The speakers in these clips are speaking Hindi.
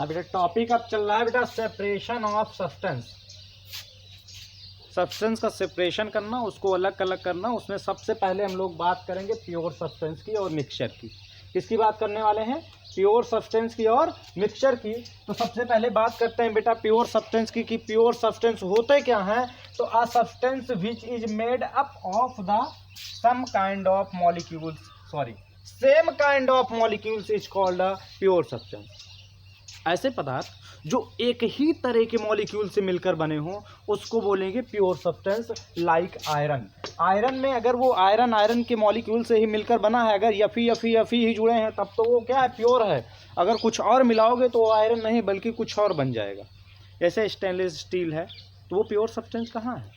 अब बेटा टॉपिक अब चल रहा है बेटा सेपरेशन ऑफ सब्सटेंस। सब्सटेंस का सेपरेशन करना, उसको अलग अलग करना। उसमें सबसे पहले हम लोग बात करेंगे प्योर सब्सटेंस की और मिक्सचर की। किसकी बात करने वाले हैं? प्योर सब्सटेंस की और मिक्सचर की। तो सबसे पहले बात करते हैं बेटा प्योर सब्सटेंस की कि प्योर सब्सटेंस होते क्या हैं। तो a substance which is made up of the some kind of molecules, sorry same kind of molecules is called a pure substance. ऐसे पदार्थ जो एक ही तरह के मॉलिक्यूल से मिलकर बने हों उसको बोलेंगे pure substance. Like iron. Iron में अगर वो आयरन के मॉलिक्यूल से ही मिलकर बना है, अगर यफी ही जुड़े हैं, तब तो वो क्या है? प्योर है। अगर कुछ और मिलाओगे तो वो आयरन नहीं बल्कि कुछ और बन जाएगा। जैसे स्टेनलेस स्टील है तो वो प्योर सब्सटेंस कहाँ है?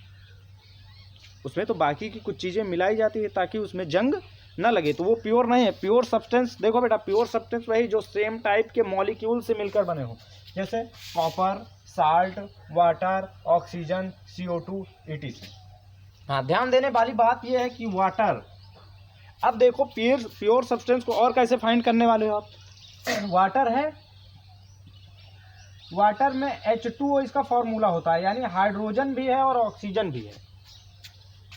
उसमें तो बाकी की कुछ चीज़ें मिलाई जाती है ताकि उसमें जंग न लगे, तो वो प्योर नहीं है। प्योर सब्सटेंस देखो बेटा, प्योर सब्सटेंस वही जो सेम टाइप के मॉलिक्यूल से मिलकर बने हो, जैसे copper, salt, water, oxygen, CO2 etc। हाँ, ध्यान देने वाली बात यह है कि वाटर, अब देखो प्योर सब्सटेंस को और कैसे फाइंड करने वाले हो आप। वाटर है, वाटर में H2O इसका फॉर्मूला होता है, यानी हाइड्रोजन भी है और ऑक्सीजन भी है।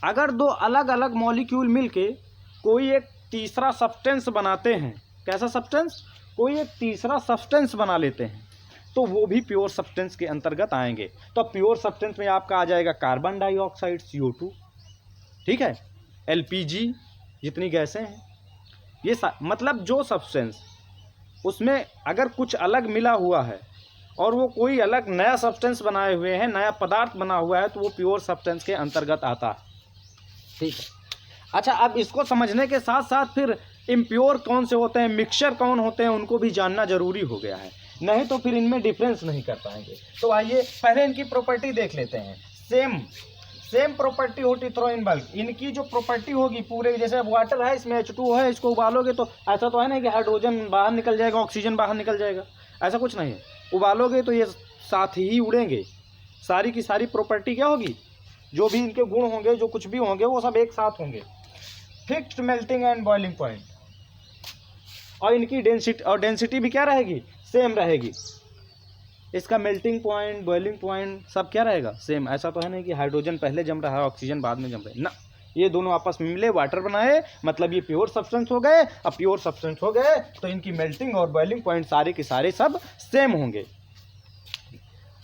अगर दो अलग अलग मॉलिक्यूल मिलके कोई एक तीसरा सब्सटेंस बनाते हैं, कैसा सब्सटेंस? कोई एक तीसरा सब्सटेंस बना लेते हैं, तो वो भी प्योर सब्सटेंस के अंतर्गत आएंगे। तो प्योर सब्सटेंस में आपका आ जाएगा कार्बन डाइऑक्साइड CO2, ठीक है, LPG, जितनी गैसें हैं ये मतलब जो सब्सटेंस उसमें अगर कुछ अलग मिला हुआ है और वो कोई अलग नया सब्सटेंस बनाए हुए हैं, नया पदार्थ बना हुआ है, तो वो प्योर सब्सटेंस के अंतर्गत आता है, ठीक है। अच्छा, अब इसको समझने के साथ साथ फिर इम्प्योर कौन से होते हैं, मिक्सचर कौन होते हैं, उनको भी जानना जरूरी हो गया है, नहीं तो फिर इनमें डिफरेंस नहीं कर पाएंगे। तो आइए पहले इनकी प्रॉपर्टी देख लेते हैं। सेम प्रॉपर्टी होती थ्रो इन बल्क। इनकी जो प्रॉपर्टी होगी पूरे, जैसे वाटर है, इसमें H2O है, इसको उबालोगे तो ऐसा तो है नहीं कि हाइड्रोजन बाहर निकल जाएगा, ऑक्सीजन बाहर निकल जाएगा, ऐसा कुछ नहीं है। उबालोगे तो ये साथ ही उड़ेंगे। सारी की सारी प्रॉपर्टी क्या होगी, जो भी इनके गुण होंगे, जो कुछ भी होंगे, वो सब एक साथ होंगे। Fixed melting and boiling point, और इनकी डेंसिटी भी क्या रहेगी? सेम रहेगी। इसका मेल्टिंग पॉइंट, बॉइलिंग पॉइंट सब क्या रहेगा? सेम। ऐसा तो है नहीं कि हाइड्रोजन पहले जम रहा है, ऑक्सीजन बाद में जम रहा है ना। ये दोनों आपस में मिले, वाटर बनाए, मतलब ये प्योर सब्सटेंस हो गए। अब प्योर सब्सटेंस हो गए तो इनकी मेल्टिंग और बॉइलिंग पॉइंट सारे के सारे सब सेम होंगे।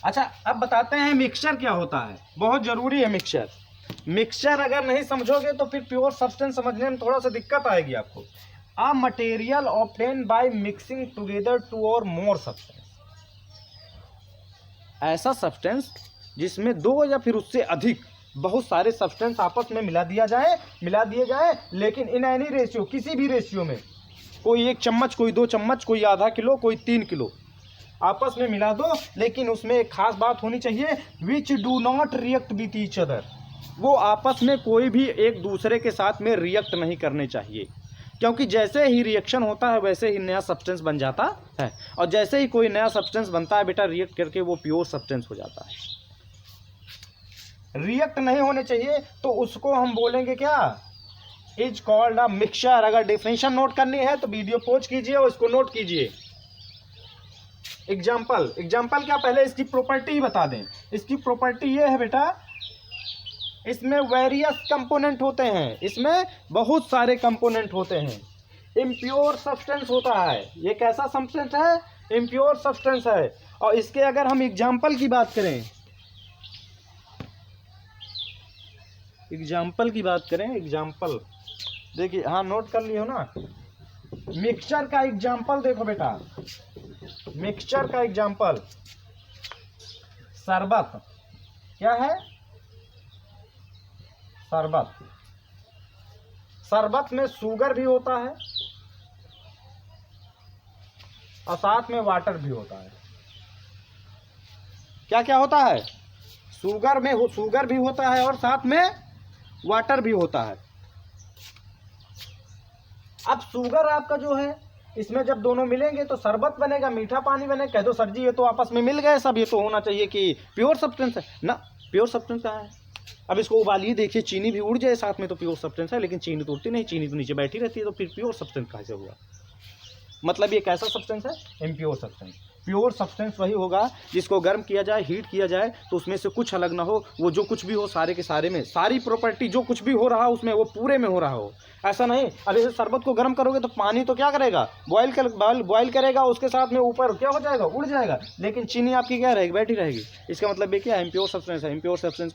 अच्छा, अब बताते हैं मिक्सचर क्या होता है। बहुत जरूरी है मिक्सचर। मिक्सचर अगर नहीं समझोगे तो फिर प्योर सब्सटेंस समझने में थोड़ा सा दिक्कत आएगी आपको। A material obtain by mixing together 2 और मोर सब्सटेंस, ऐसा सब्सटेंस जिसमें 2 या फिर उससे अधिक बहुत सारे सब्सटेंस आपस में मिला दिए जाए, लेकिन इन एनी रेशियो, किसी भी रेशियो में, कोई 1 चम्मच, कोई 2 चम्मच, कोई आधा किलो, कोई 3 किलो, आपस में मिला दो। लेकिन उसमें एक खास बात होनी चाहिए, which do not react with each other. वो आपस में कोई भी एक दूसरे के साथ में रिएक्ट नहीं करने चाहिए, क्योंकि जैसे ही रिएक्शन होता है वैसे ही नया सब्सटेंस बन जाता है, और जैसे ही कोई नया सब्सटेंस बनता है बेटा, रिएक्ट करके वो प्योर सब्सटेंस हो जाता है। रिएक्ट नहीं होने चाहिए तो उसको हम बोलेंगे क्या? Is called a mixture. अगर डेफिनेशन नोट करनी है तो वीडियो पॉज कीजिए और इसको नोट कीजिए। एग्जाम्पल क्या, पहले इसकी प्रॉपर्टी ही बता दें। इसकी प्रॉपर्टी ये है बेटा, इसमें वेरियस कंपोनेंट होते हैं, इसमें बहुत सारे कंपोनेंट होते हैं। इम्प्योर सब्सटेंस होता है। ये कैसा सब्सटेंस है? इम्प्योर सब्सटेंस है। और इसके अगर हम एग्जाम्पल की बात करें, एग्जाम्पल देखिए, हाँ नोट कर लियो ना। मिक्सचर का एग्जाम्पल देखो बेटा, मिक्सचर का एग्जाम्पल शरबत। क्या है? शरबत में शुगर भी होता है और साथ में वाटर भी होता है। क्या क्या होता है? शुगर भी होता है और साथ में वाटर भी होता है। अब शुगर आपका जो है, इसमें जब दोनों मिलेंगे तो शरबत बनेगा, मीठा पानी बनेगा। कह दो सर जी ये तो आपस में मिल गए सब, ये तो होना चाहिए कि प्योर सब्सटेंस है ना। प्योर सब्सटेंस कहाँ है? अब इसको उबालिए, देखिए चीनी भी उड़ जाए साथ में तो प्योर सब्सटेंस है, लेकिन चीनी तो उड़ती नहीं, चीनी तो नीचे बैठी रहती है, तो फिर प्योर सब्सटेंस कहाँ से हुआ? मतलब ये कैसा सब्सटेंस है, इम्प्योर सब्सटेंस। प्योर सब्सटेंस वही होगा जिसको गर्म किया जाए, हीट किया जाए तो उसमें से कुछ अलग ना हो, वो जो कुछ भी हो सारे के सारे में सारी प्रॉपर्टी जो कुछ भी हो रहा हो उसमें वो पूरे में हो रहा हो। ऐसा नहीं अब जैसे शरबत को गर्म करोगे तो पानी तो क्या करेगा, बॉयल करेगा, उसके साथ में ऊपर क्या हो जाएगा, उड़ जाएगा, लेकिन चीनी आपकी क्या रहेगी, बैठी रहेगी। इसका मतलब ये क्या है, इम्प्योर सब्सटेंस है। Impure substance